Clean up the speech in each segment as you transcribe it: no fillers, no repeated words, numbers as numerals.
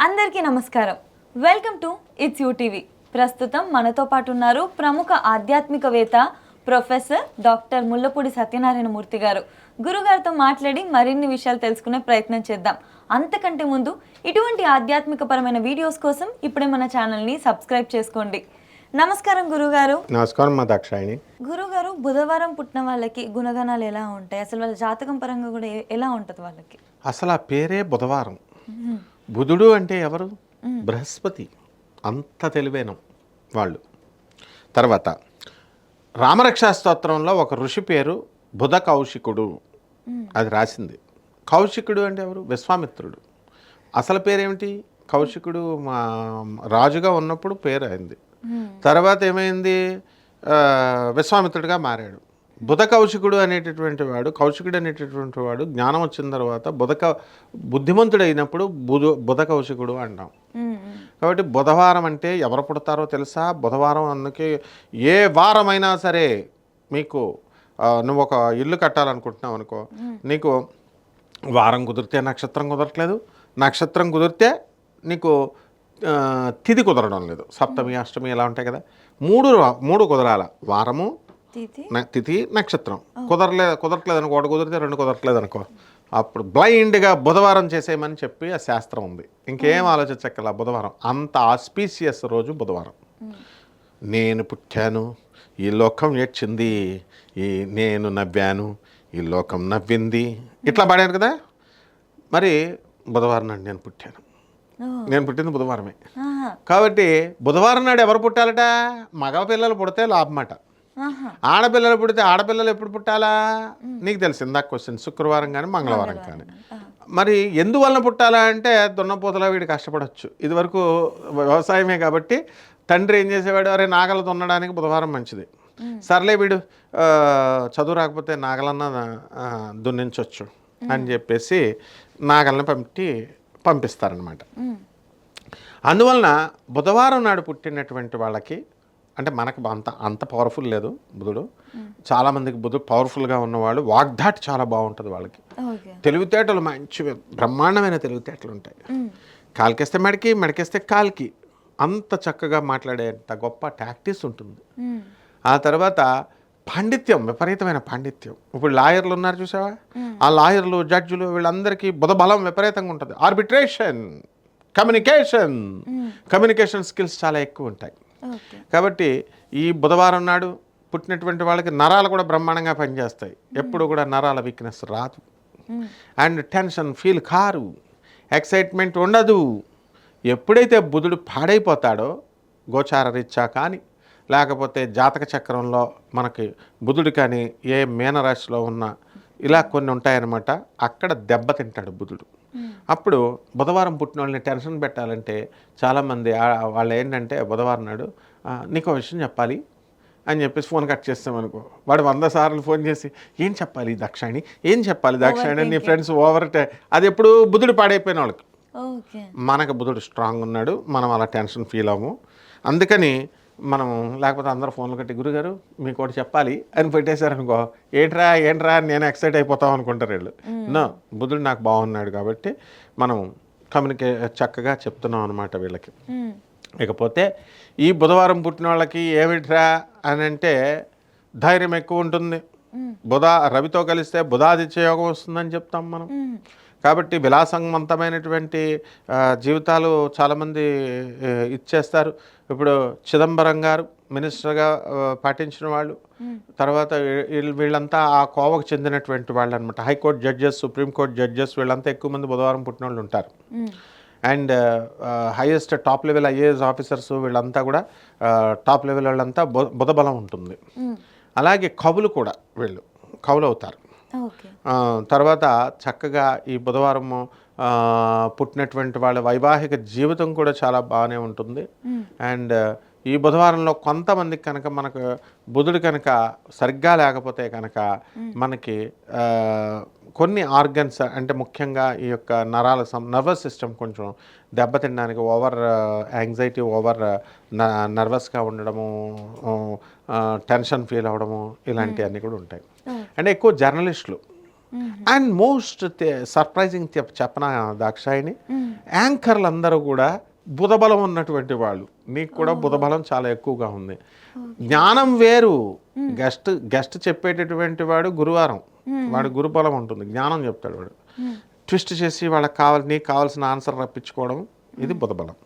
అందరికీ నమస్కారం. Welcome to it's you TV. ప్రస్తుతం మనతో పాటు ఉన్నారు ప్రముఖ ఆధ్యాత్మికవేత్త ప్రొఫెసర్ డాక్టర్ ముల్లపూడి సత్యనారాయణ మూర్తి గారు. గురుగారితో మాట్లాడి మరిన్ని విషయాలు తెలుసుకునే ప్రయత్నం చేద్దాం. అంతకంటే ముందు ఇటువంటి ఆధ్యాత్మికపరమైన వీడియోస్ కోసం ఇప్పుడే మన ఛానల్ని సబ్స్క్రైబ్ చేసుకోండి. నమస్కారం గురుగారు. నమస్కారం మా దాక్షాయిని. గురుగారు, బుధవారం పుట్టిన వాళ్ళకి గుణగణాలు ఎలా ఉంటాయి? అసలు వాళ్ళ జాతకం పరంగా కూడా ఎలా ఉంటుంది వాళ్ళకి? అసలు ఆ పేరే బుధవారం. బుధుడు అంటే ఎవరు? బృహస్పతి. అంత తెలివైన వాళ్ళు. తర్వాత రామరక్షా స్తోత్రంలో ఒక ఋషి పేరు బుధ కౌశికుడు, అది రాసింది. కౌశికుడు అంటే ఎవరు? విశ్వామిత్రుడు. అసలు పేరేమిటి? కౌశికుడు మా రాజుగా ఉన్నప్పుడు పేరు అయింది. తర్వాత ఏమైంది? విశ్వామిత్రుడిగా మారాడు. బుధ కౌశికుడు అనేటటువంటి వాడు జ్ఞానం వచ్చిన తర్వాత బుద్ధిమంతుడు అయినప్పుడు బుధ కౌశికుడు అంటాం. కాబట్టి బుధవారం అంటే ఎవరు పుడతారో తెలుసా? బుధవారం అందుకే ఏ వారమైనా సరే మీకు నువ్వు ఒక ఇల్లు కట్టాలనుకుంటున్నావు అనుకో, నీకు వారం కుదిరితే నక్షత్రం కుదరట్లేదు, నక్షత్రం కుదిరితే నీకు తిథి కుదరడం లేదు. సప్తమి అష్టమి ఇలా ఉంటాయి కదా, మూడు కుదరాల. వారము, తిథి, నక్షత్రం. కుదరట్లేదు అనుకో, ఒకటి కుదిరితే రెండు కుదరట్లేదు అనుకో, అప్పుడు బ్లైండ్గా బుధవారం చేసేయమని చెప్పి ఆ శాస్త్రం ఉంది. ఇంకేం ఆలోచించక్కల. బుధవారం అంత ఆస్పీషియస్ రోజు బుధవారం. నేను పుట్టాను, ఈ లోకం ఏడ్చింది, నేను నవ్వాను, ఈ లోకం నవ్వింది, ఇట్లా పాడాను కదా. మరి బుధవారం నాడు నేను పుట్టింది బుధవారమే. కాబట్టి బుధవారం నాడు ఎవరు పుట్టాలట? మగ పిల్లలు పుడితే లాభమట. ఆడపిల్లలు పుడితే ఆడపిల్లలు ఎప్పుడు పుట్టాలా? నీకు తెలిసి ఇందాక క్వశ్చన్. శుక్రవారం కానీ మంగళవారం కానీ. మరి ఎందువలన పుట్టాలా అంటే దున్నపోతలా వీడు కష్టపడవచ్చు. ఇదివరకు వ్యవసాయమే కాబట్టి తండ్రి ఏం చేసేవాడు? అరే నాగలు దున్నడానికి బుధవారం మంచిది, సర్లే వీడు చదువు రాకపోతే నాగలన్నా దున్నించవచ్చు అని చెప్పేసి నాగల్ని పంపిస్తారనమాట. అందువలన బుధవారం నాడు పుట్టినటువంటి వాళ్ళకి, అంటే మనకు అంత పవర్ఫుల్ లేదు బుధుడు. చాలామందికి బుధుడు పవర్ఫుల్గా ఉన్నవాళ్ళు వాగ్దాటి చాలా బాగుంటుంది వాళ్ళకి. తెలివితేటలు మంచి బ్రహ్మాండమైన తెలివితేటలు ఉంటాయి. కాలికేస్తే మెడకి, మెడకేస్తే కాలికి, అంత చక్కగా మాట్లాడేంత గొప్ప టాక్టిక్స్ ఉంటుంది. ఆ తర్వాత పాండిత్యం, విపరీతమైన పాండిత్యం. ఇప్పుడు లాయర్లు ఉన్నారు చూసావా, ఆ లాయర్లు, జడ్జిలు, వీళ్ళందరికీ బుధ బలం విపరీతంగా ఉంటుంది. ఆర్బిట్రేషన్, కమ్యూనికేషన్ స్కిల్స్ చాలా ఎక్కువ ఉంటాయి. కాబట్టి ఈ బుధవారం నాడు పుట్టినటువంటి వాళ్ళకి నరాలు కూడా బ్రహ్మాండంగా పనిచేస్తాయి. ఎప్పుడు కూడా నరాల వీక్నెస్ రాదు, and tension feel car, excitement ఉండదు. ఎప్పుడైతే బుధుడు పాడైపోతాడో, గోచార రీత్యా కానీ లేకపోతే జాతక చక్రంలో మనకి బుధుడు కానీ ఏ మీనరాశిలో ఉన్నా ఇలా కొన్ని ఉంటాయన్నమాట, అక్కడ దెబ్బతింటాడు బుధుడు. అప్పుడు బుధవారం పుట్టిన వాళ్ళని టెన్షన్ పెట్టాలంటే చాలామంది వాళ్ళు ఏంటంటే బుధవారం నాడు నీకు విషయం చెప్పాలి అని చెప్పేసి ఫోన్ కట్ చేస్తామనుకో, వాడు 100 సార్లు ఫోన్ చేసి ఏం చెప్పాలి దాక్షాయణి, ఏం చెప్పాలి దాక్షాయణి, నీ ఫ్రెండ్స్ అది ఎప్పుడు బుధుడు పాడైపోయిన వాళ్ళకి. మనకు బుధుడు స్ట్రాంగ్ ఉన్నాడు, మనం అలా టెన్షన్ ఫీల్ అవ్వము. అందుకని మనం లేకపోతే అందరూ ఫోన్లు కట్టి గురుగారు మీకు ఒకటి చెప్పాలి అని పెట్టేశారనుకో, ఏంట్రా నేను ఎక్సైట్ అయిపోతాం అనుకుంటారు వీళ్ళు. నో, బుధుడు నాకు బాగున్నాడు కాబట్టి మనం చక్కగా చెప్తున్నాం అనమాట వీళ్ళకి. ఇకపోతే ఈ బుధవారం పుట్టిన వాళ్ళకి ఏమిట్రా అని అంటే ధైర్యం ఎక్కువ ఉంటుంది. రవితో కలిస్తే బుధాదిత్య యోగం వస్తుందని చెప్తాం మనం. కాబట్టి విలాసవంతమైనటువంటి జీవితాలు చాలామంది ఇచ్చేస్తారు. ఇప్పుడు చిదంబరం గారు మినిస్టర్గా పాటించిన వాళ్ళు, తర్వాత వీళ్ళంతా ఆ కోవకు చెందినటువంటి వాళ్ళు అనమాట. హైకోర్టు జడ్జెస్, సుప్రీంకోర్టు జడ్జెస్, వీళ్ళంతా ఎక్కువ మంది బుధవారం పుట్టిన వాళ్ళు ఉంటారు. And highest top level IAS officers వీళ్ళంతా కూడా టాప్ లెవెల్ వాళ్ళంతా బుధ బలం ఉంటుంది. అలాగే కవులు కూడా వీళ్ళు కవులు అవుతారు. తర్వాత చక్కగా ఈ బుధవారము పుట్టినటువంటి వాళ్ళ వైవాహిక జీవితం కూడా చాలా బాగానే ఉంటుంది. అండ్ ఈ బుధవారంలో కొంతమందికి కనుక మనకు బుధుడు కనుక సరిగ్గా లేకపోతే కనుక మనకి కొన్ని ఆర్గన్స్, అంటే ముఖ్యంగా ఈ యొక్క నర్వస్ సిస్టమ్ కొంచెం దెబ్బతినడానికి, ఓవర్ యాంగ్జైటీ, ఓవర్ నర్వస్గా ఉండడము, టెన్షన్ ఫీల్ అవ్వడము, ఇలాంటివన్నీ కూడా ఉంటాయి. అంటే ఎక్కువ జర్నలిస్టులు అండ్ మోస్ట్ సర్ప్రైజింగ్ చెప్పనా దాక్షాయిని, యాంకర్లు అందరూ కూడా బుధబలం ఉన్నటువంటి వాళ్ళు. నీకు కూడా బుధబలం చాలా ఎక్కువగా ఉంది. జ్ఞానం వేరు. గెస్ట్ చెప్పేటటువంటి వాడు గురువారం, వాడు గురుబలం ఉంటుంది, జ్ఞానం చెప్తాడు వాడు. ట్విస్ట్ చేసి వాళ్ళకి నీకు కావాల్సిన ఆన్సర్ రప్పించుకోవడం, ఇది బుధబలం.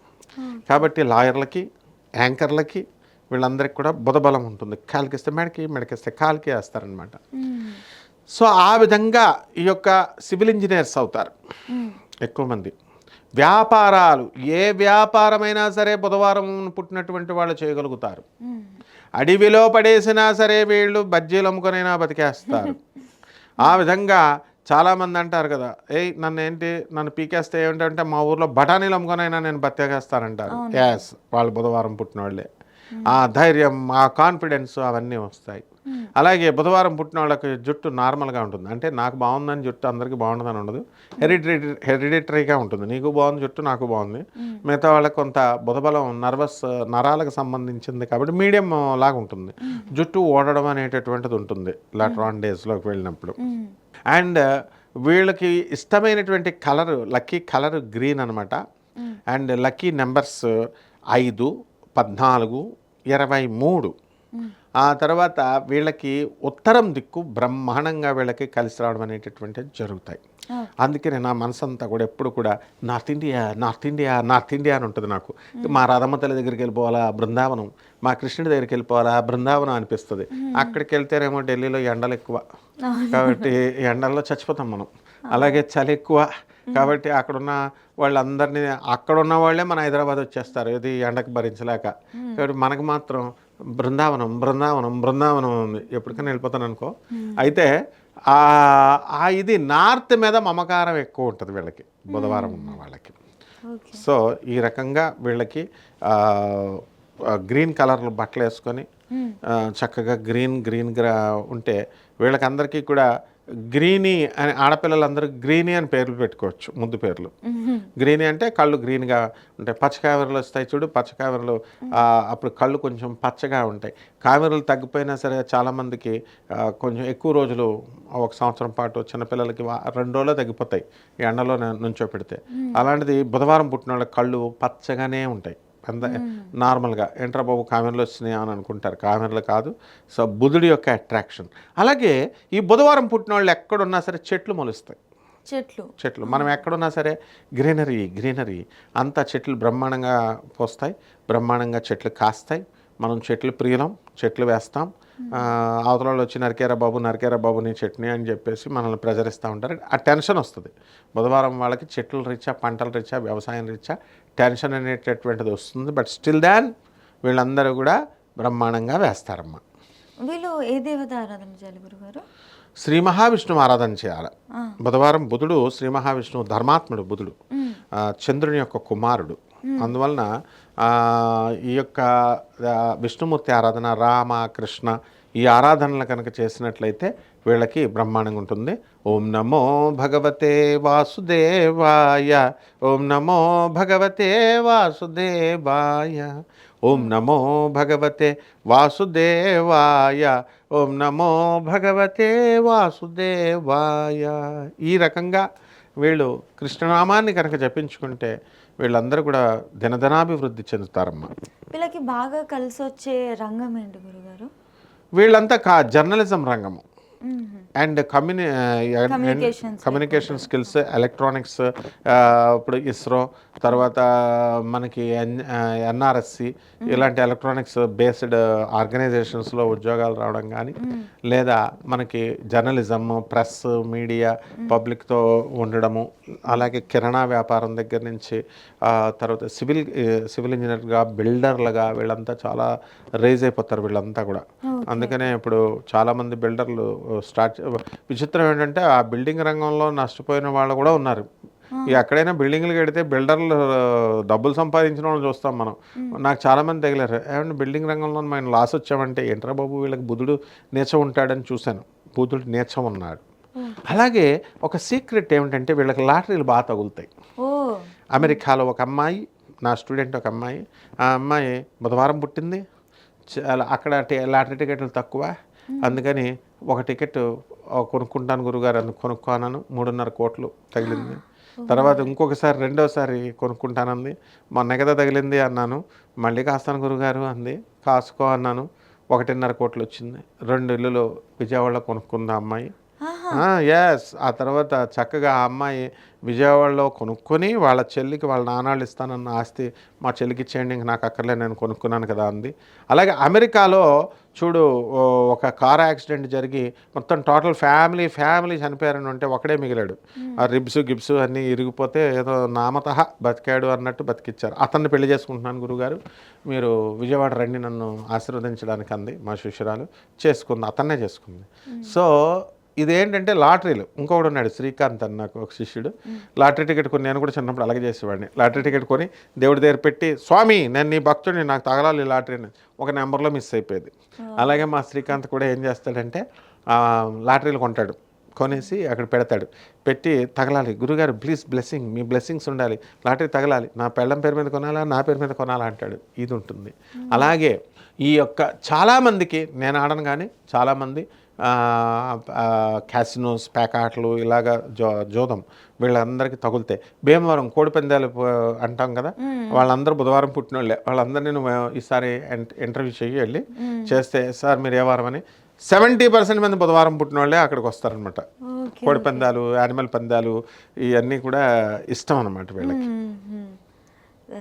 కాబట్టి లాయర్లకి, యాంకర్లకి, వీళ్ళందరికీ కూడా బుధబలం ఉంటుంది. కాలికిస్తే మెడకి, మెడకిస్తే కాలికి వేస్తారనమాట. సో ఆ విధంగా ఈ యొక్క సివిల్ ఇంజనీర్స్ అవుతారు ఎక్కువ మంది. వ్యాపారాలు, ఏ వ్యాపారమైనా సరే బుధవారం పుట్టినటువంటి వాళ్ళు చేయగలుగుతారు. అడవిలో పడేసినా సరే వీళ్ళు బజ్జీలు అమ్ముకొనైనా బతికేస్తారు. ఆ విధంగా చాలామంది అంటారు కదా, నన్ను పీకేస్తే ఏమిటంటే మా ఊర్లో బఠానీలు అమ్ముకొనైనా నేను బతికేస్తానంటారు. యాస్, వాళ్ళు బుధవారం పుట్టిన వాళ్ళే. ఆ ధైర్యం, ఆ కాన్ఫిడెన్స్ అవన్నీ వస్తాయి. అలాగే బుధవారం పుట్టిన వాళ్ళకి జుట్టు నార్మల్గా ఉంటుంది. అంటే నాకు బాగుందని జుట్టు అందరికీ బాగుంటుందని ఉండదు, హెరిడిటరీగా ఉంటుంది. నీకు బాగుంది జుట్టు, నాకు బాగుంది. మిగతా వాళ్ళకి కొంత బుధబలం నరాలకు సంబంధించింది కాబట్టి మీడియం లాగా ఉంటుంది. జుట్టు ఓడడం అనేటటువంటిది ఉంటుంది లాటర్ ఆన్ డేస్లోకి వెళ్ళినప్పుడు. అండ్ వీళ్ళకి ఇష్టమైనటువంటి కలర్, లక్కీ కలర్ గ్రీన్ అనమాట. And lucky numbers 5, 14, 23. ఆ తర్వాత వీళ్ళకి ఉత్తరం దిక్కు బ్రహ్మాండంగా వీళ్ళకి కలిసి రావడం అనేటటువంటివి జరుగుతాయి. అందుకనే నా మనసంతా కూడా ఎప్పుడు కూడా north India, north India, north India అని ఉంటుంది నాకు. మా రాధమ్మ తల్లి దగ్గరికి వెళ్ళిపోవాలా బృందావనం, మా కృష్ణుడి దగ్గరికి వెళ్ళిపోవాలా బృందావనం అనిపిస్తుంది. అక్కడికి వెళ్తేనేమో ఢిల్లీలో ఎండలు ఎక్కువ కాబట్టి ఎండల్లో చచ్చిపోతాం మనం. అలాగే చలి ఎక్కువ కాబట్టి అక్కడున్న వాళ్ళందరినీ, అక్కడున్న వాళ్ళే మన హైదరాబాద్ వచ్చేస్తారు ఇది ఎండకు భరించలేక. కాబట్టి మనకు మాత్రం బృందావనం బృందావనం బృందావనం ఉంది. ఎప్పటికైనా వెళ్ళిపోతాను అనుకో. అయితే ఇది నార్త్ మీద మమకారం ఎక్కువ ఉంటుంది వీళ్ళకి, బుధవారం ఉన్న వాళ్ళకి. సో ఈ రకంగా వీళ్ళకి గ్రీన్ కలర్లు బట్టలు వేసుకొని చక్కగా గ్రీన్గా ఉంటే వీళ్ళకందరికీ కూడా గ్రీనీ అని, ఆడపిల్లలందరూ గ్రీనీ అని పేర్లు పెట్టుకోవచ్చు, ముద్దు పేర్లు. గ్రీనీ అంటే కళ్ళు గ్రీన్గా ఉంటాయి. పచ్చకామెరలు వస్తాయి చూడు, పచ్చకామెరలు అప్పుడు కళ్ళు కొంచెం పచ్చగా ఉంటాయి. కామెరలు తగ్గిపోయినా సరే చాలామందికి కొంచెం ఎక్కువ రోజులు, 1 సంవత్సరం పాటు చిన్నపిల్లలకి 2 రోజుల్లో తగ్గిపోతాయి ఎండలో నుంచో పెడితే. అలాంటిది బుధవారం పుట్టిన వాళ్ళ కళ్ళు పచ్చగానే ఉంటాయి. నార్మల్గా ఏంట్రా బాబు కామెరలు వచ్చినాయి అని అనుకుంటారు, కామెరలు కాదు. సో బుధుడి యొక్క అట్రాక్షన్. అలాగే ఈ బుధవారం పుట్టిన వాళ్ళు ఎక్కడున్నా సరే చెట్లు మొలుస్తాయి. చెట్లు మనం ఎక్కడున్నా సరే గ్రీనరీ అంతా చెట్లు బ్రహ్మాండంగా పోస్తాయి, బ్రహ్మాండంగా చెట్లు కాస్తాయి. మనం చెట్లు ప్రియులం, చెట్లు వేస్తాం. అవతల వాళ్ళు వచ్చి నరికేరా బాబు నీ చట్నీ అని చెప్పేసి మనల్ని ప్రజరిస్తూ ఉంటారు. ఆ టెన్షన్ వస్తుంది. బుధవారం వాళ్ళకి చెట్ల రీత్యా, పంటల రీత్యా, వ్యవసాయం రీత్యా టెన్షన్ అనేటటువంటిది వస్తుంది. బట్ స్టిల్ దాన్ వీళ్ళందరూ కూడా బ్రహ్మాండంగా వేస్తారమ్మా. వీళ్ళు ఏ దేవత ఆరాధన చేయాలి గురుగారు? శ్రీ మహావిష్ణువు ఆరాధన చేయాలి. బుధవారం బుధుడు శ్రీ మహావిష్ణువు ధర్మాత్ముడు. బుధుడు చంద్రుని యొక్క కుమారుడు. అందువలన ఈ యొక్క విష్ణుమూర్తి ఆరాధన, రామ కృష్ణ ఈ ఆరాధనలు కనుక చేసినట్లయితే వీళ్ళకి బ్రహ్మాండంగా ఉంటుంది. ఓం నమో భగవతే వాసుదేవాయ, ఓం నమో భగవతే వాసుదేవాయ, ఓం నమో భగవతే వాసుదేవాయ, ఓం నమో భగవతే వాసుదేవాయ. ఈ రకంగా వీళ్ళు కృష్ణనామాన్ని కనుక జపించుకుంటే వీళ్ళందరూ కూడా దినదినాభివృద్ధి చెందుతారమ్మా. వీళ్ళకి బాగా కలిసి వచ్చే రంగం ఏంటి గురుగారు? వీళ్ళంతా జర్నలిజం రంగము అండ్ కమ్యూనికేషన్ స్కిల్స్, ఎలక్ట్రానిక్స్, ఇప్పుడు ఇస్రో, తర్వాత మనకి ఎన్ఆర్ఎస్సి ఇలాంటి ఎలక్ట్రానిక్స్ బేస్డ్ ఆర్గనైజేషన్స్లో ఉద్యోగాలు రావడం కానీ, లేదా మనకి జర్నలిజం, ప్రెస్, మీడియా, పబ్లిక్తో ఉండడము, అలాగే కిరాణా వ్యాపారం దగ్గర నుంచి తర్వాత సివిల్ ఇంజనీర్గా, బిల్డర్లుగా వీళ్ళంతా చాలా రేజ్ అయిపోతారు వీళ్ళంతా కూడా. అందుకనే ఇప్పుడు చాలామంది బిల్డర్లు విచిత్రం ఏంటంటే ఆ బిల్డింగ్ రంగంలో నష్టపోయిన వాళ్ళు కూడా ఉన్నారు. ఎక్కడైనా బిల్డింగ్లు కడితే బిల్డర్లు డబ్బులు సంపాదించిన వాళ్ళు చూస్తాం మనం. నాకు చాలామంది తగిలారు, ఏమంటే బిల్డింగ్ రంగంలో మనం లాస్ వచ్చామంటే ఏంట్రా బాబు వీళ్ళకి బుధుడు నీచం ఉంటాడని చూశాను. బుధుడు నీచం ఉన్నాడు. అలాగే ఒక సీక్రెట్ ఏమిటంటే వీళ్ళకి లాటరీలు బాగా తగులుతాయి. అమెరికాలో ఒక అమ్మాయి, నా స్టూడెంట్ ఒక అమ్మాయి, ఆ అమ్మాయి బుధవారం పుట్టింది. అక్కడ లాటరీ టికెట్లు తక్కువ, అందుకని ఒక టికెట్ కొనుక్కుంటాను గురుగారు అని కొనుక్కోనను 3.5 కోట్లు తగిలింది. తర్వాత ఇంకొకసారి రెండోసారి కొనుక్కుంటానంది. మొన్న కదా తగిలింది అన్నాను. మళ్ళీ కాస్తాను గురుగారు అంది. కాసుకో అన్నాను. 1.5 కోట్లు వచ్చింది. 2 ఇల్లులు విజయవాడలో కొనుక్కుంది ఆ అమ్మాయి. ఎస్. ఆ తర్వాత చక్కగా ఆ అమ్మాయి విజయవాడలో కొనుక్కొని వాళ్ళ చెల్లికి వాళ్ళ నాన్నలు ఇస్తానన్న ఆస్తి మా చెల్లికి ఇచ్చేయండి, ఇంక నాకు అక్కర్లే, నేను కొనుక్కున్నాను కదా అంది. అలాగే అమెరికాలో చూడు, ఒక కార్ యాక్సిడెంట్ జరిగి మొత్తం టోటల్ ఫ్యామిలీ చనిపోయారని ఉంటే ఒకడే మిగిలాడు. ఆ గిబ్స్ అన్నీ ఇరిగిపోతే ఏదో నామతః బతికాడు అన్నట్టు బతికిచ్చారు. అతన్ని పెళ్లి చేసుకుంటున్నాను గురుగారు, మీరు విజయవాడ రండి నన్ను ఆశీర్వదించడానికి అంది మా శిష్యురాలు. చేసుకుంది, అతన్నే చేసుకుంది. సో ఇదేంటంటే లాటరీలు. ఇంకొకడు ఉన్నాడు శ్రీకాంత్ అని నాకు ఒక శిష్యుడు. లాటరీ టికెట్ కొని, నేను కూడా చిన్నప్పుడు అలాగే చేసేవాడిని. లాటరీ టికెట్ కొని దేవుడి దగ్గర పెట్టి, స్వామి నేను నీ భక్తుడిని, నాకు తగలాలి లాటరీని, ఒక నెంబర్లో మిస్ అయిపోయేది. అలాగే మా శ్రీకాంత్ కూడా ఏం చేస్తాడంటే లాటరీలు కొంటాడు, కొనేసి అక్కడ పెడతాడు. పెట్టి తగలాలి గురుగారు ప్లీజ్ బ్లెస్సింగ్, మీ బ్లెస్సింగ్స్ ఉండాలి, లాటరీ తగలాలి, నా పెళ్ళం పేరు మీద కొనాలా, నా పేరు మీద కొనాలా అంటాడు. ఇది ఉంటుంది. అలాగే ఈ యొక్క చాలామందికి, నేను ఆడను కానీ చాలామంది క్యాసినోస్, పేకాటలు, ఇలాగా జోదం వీళ్ళందరికీ తగులుతాయి. భీమవరం కోడిపందాలు అంటాం కదా, వాళ్ళందరూ బుధవారం పుట్టినోళ్ళే. వాళ్ళందరినీ నువ్వు ఈసారి ఇంటర్వ్యూ చెయ్యి, వెళ్ళి చేస్తే సార్ మీరు ఏ వారం అని 70% మంది బుధవారం పుట్టిన వాళ్ళే అక్కడికి వస్తారనమాట. కోడి పందాలు, యానిమల్ పందాలు ఇవన్నీ కూడా ఇష్టం అనమాట వీళ్ళకి.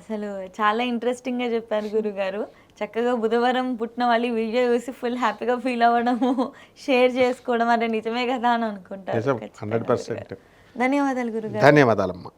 అసలు చాలా ఇంట్రెస్టింగ్గా చెప్పారు గురుగారు. చక్కగా బుధవారం పుట్టిన వాళ్ళు ఈ వీడియో చూసి ఫుల్ హ్యాపీగా ఫీల్ అవ్వడము, షేర్ చేసుకోవడం, అదే నిజమే కదా అని అనుకుంటారు. 100%. ధన్యవాదాలు గురుగారు. ధన్యవాదాలమ్మా.